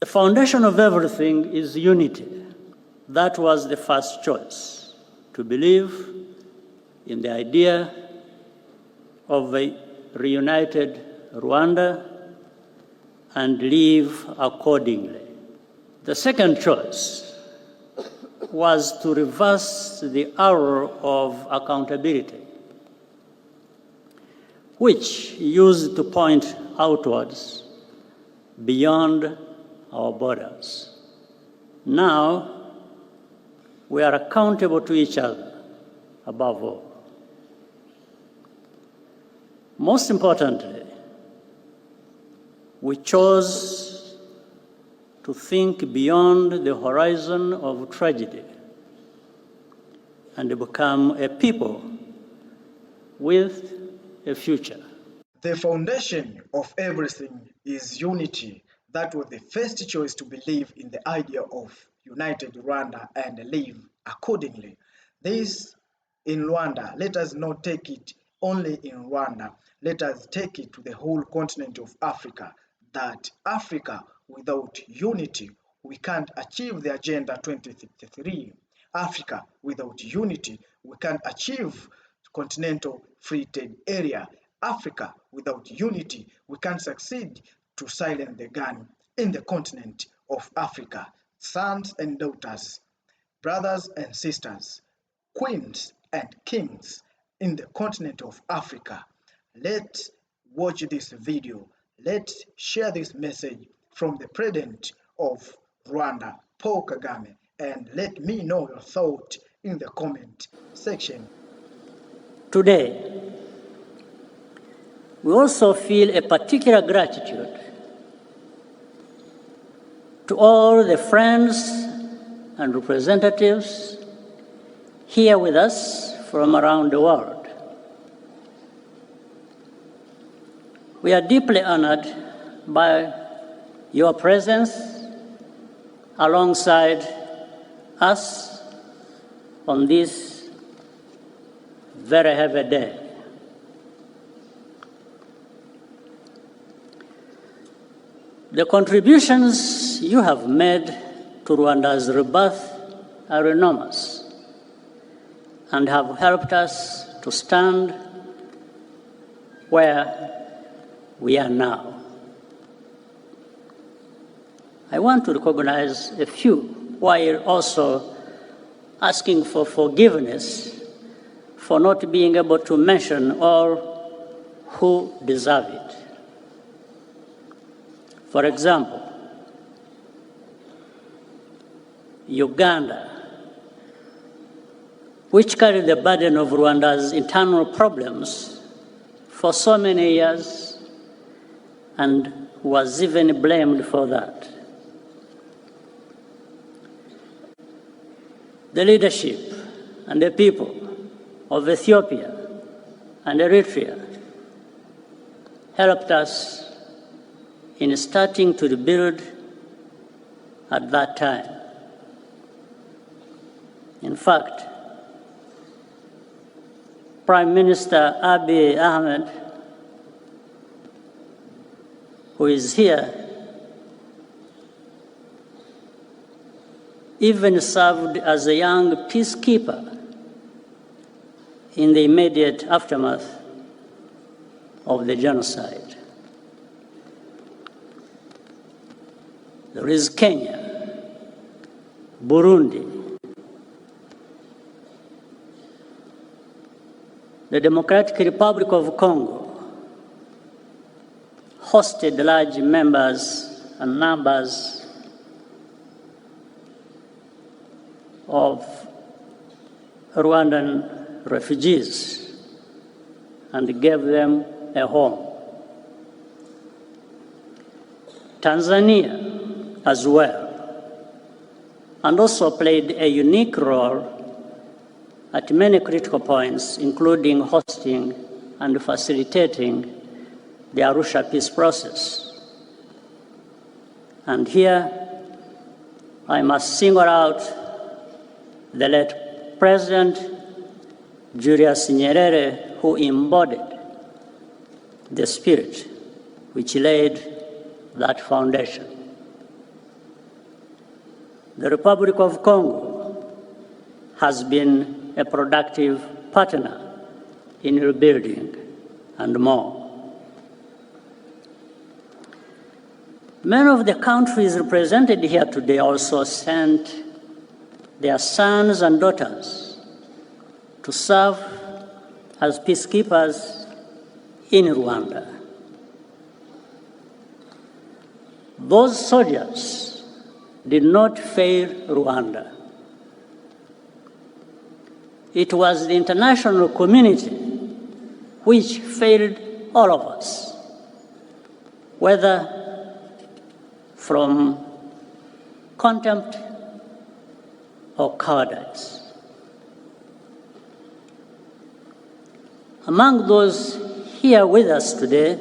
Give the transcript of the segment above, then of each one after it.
The foundation of everything is unity. That was the first choice, to believe in the idea of a reunited Rwanda and live accordingly. The second choice was to reverse the arrow of accountability, which used to point outwards beyond our borders. Now, we are accountable to each other, above all. Most importantly, we chose to think beyond the horizon of tragedy and become a people with a future. The foundation of everything is unity. That was the first choice, to believe in the idea of united Rwanda and live accordingly. This in Rwanda, let us not take it only in Rwanda. Let us take it to the whole continent of Africa, that Africa without unity, we can't achieve the Agenda 2063. Africa without unity, we can't achieve continental free trade area. Africa without unity, we can't succeed to silence the gun in the continent of Africa. Sons and daughters, brothers and sisters, queens and kings in the continent of Africa, let's watch this video. Let's share this message from the President of Rwanda, Paul Kagame, and let me know your thought in the comment section. Today, we also feel a particular gratitude to all the friends and representatives here with us from around the world. We are deeply honored by your presence alongside us on this very heavy day. The contributions you have made to Rwanda's rebirth are enormous and have helped us to stand where we are now. I want to recognize a few while also asking for forgiveness for not being able to mention all who deserve it. For example, Uganda, which carried the burden of Rwanda's internal problems for so many years and was even blamed for that. The leadership and the people of Ethiopia and Eritrea helped us in starting to rebuild at that time. In fact, Prime Minister Abiy Ahmed, who is here, even served as a young peacekeeper in the immediate aftermath of the genocide. There is Kenya, Burundi, the Democratic Republic of Congo hosted large numbers of Rwandan refugees and gave them a home. Tanzania as well, and also played a unique role at many critical points, including hosting and facilitating the Arusha peace process. And here, I must single out the late President Julius Nyerere, who embodied the spirit which laid that foundation. The Republic of Congo has been a productive partner in rebuilding and more. Many of the countries represented here today also sent their sons and daughters to serve as peacekeepers in Rwanda. Those soldiers did not fail Rwanda. It was the international community which failed all of us, whether from contempt or cowardice. Among those here with us today,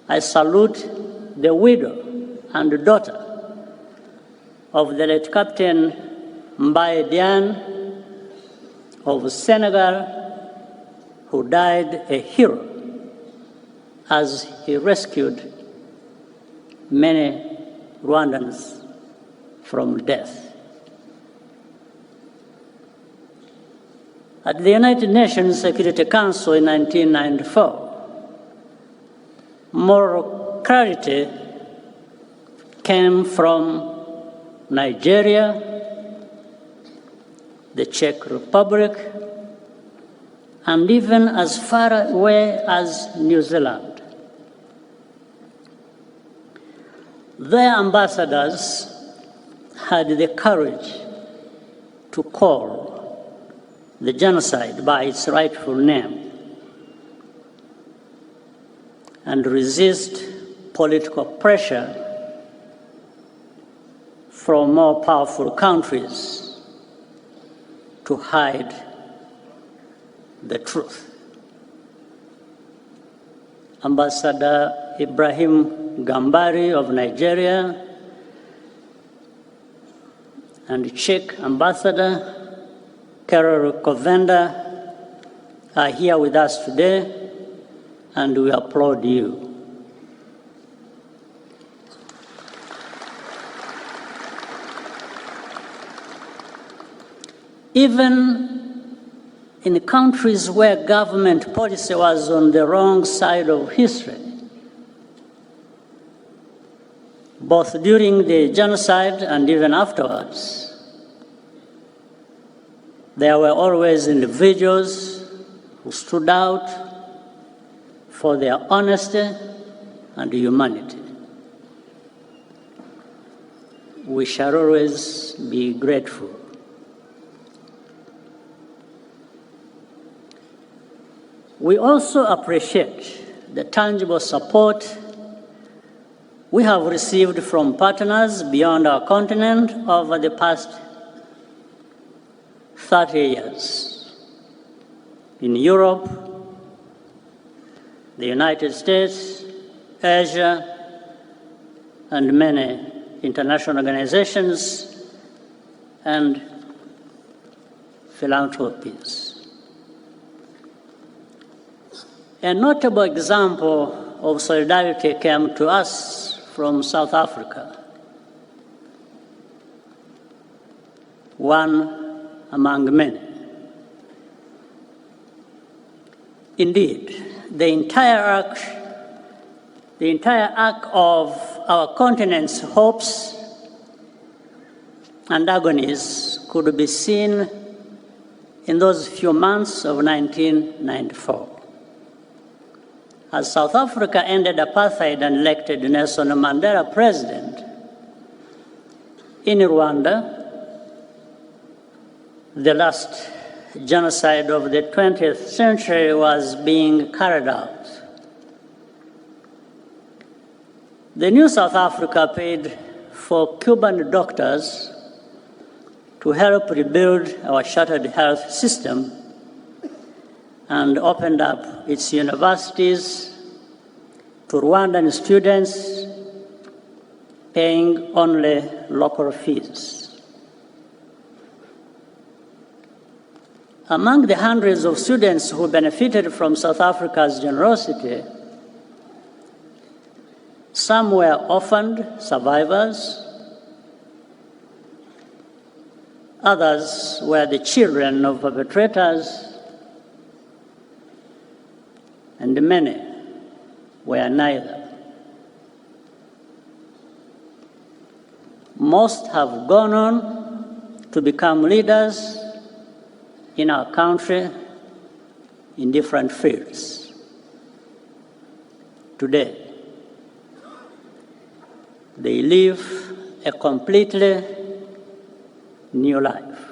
I salute the widow and daughter of the late Captain Mbaye Diagne of Senegal, who died a hero as he rescued many Rwandans from death. At the United Nations Security Council in 1994, moral clarity came from Nigeria, the Czech Republic, and even as far away as New Zealand. Their ambassadors had the courage to call the genocide by its rightful name and resist political pressure from more powerful countries to hide the truth. Ambassador Ibrahim Gambari of Nigeria and Czech Ambassador Karol Kovenda are here with us today, and we applaud you. Even in countries where government policy was on the wrong side of history, both during the genocide and even afterwards, there were always individuals who stood out for their honesty and humanity. We shall always be grateful. We also appreciate the tangible support we have received from partners beyond our continent over the past 30 years. In Europe, the United States, Asia, and many international organizations and philanthropies. A notable example of solidarity came to us from South Africa. One among many. Indeed, the entire arc of our continent's hopes and agonies could be seen in those few months of 1994. As South Africa ended apartheid and elected Nelson Mandela president, in Rwanda, the last genocide of the 20th century was being carried out. The new South Africa paid for Cuban doctors to help rebuild our shattered health system and opened up its universities to Rwandan students, paying only local fees. Among the hundreds of students who benefited from South Africa's generosity, some were orphaned survivors, Others were the children of perpetrators, and many were neither. Most have gone on to become leaders in our country in different fields. Today, they live a completely new life.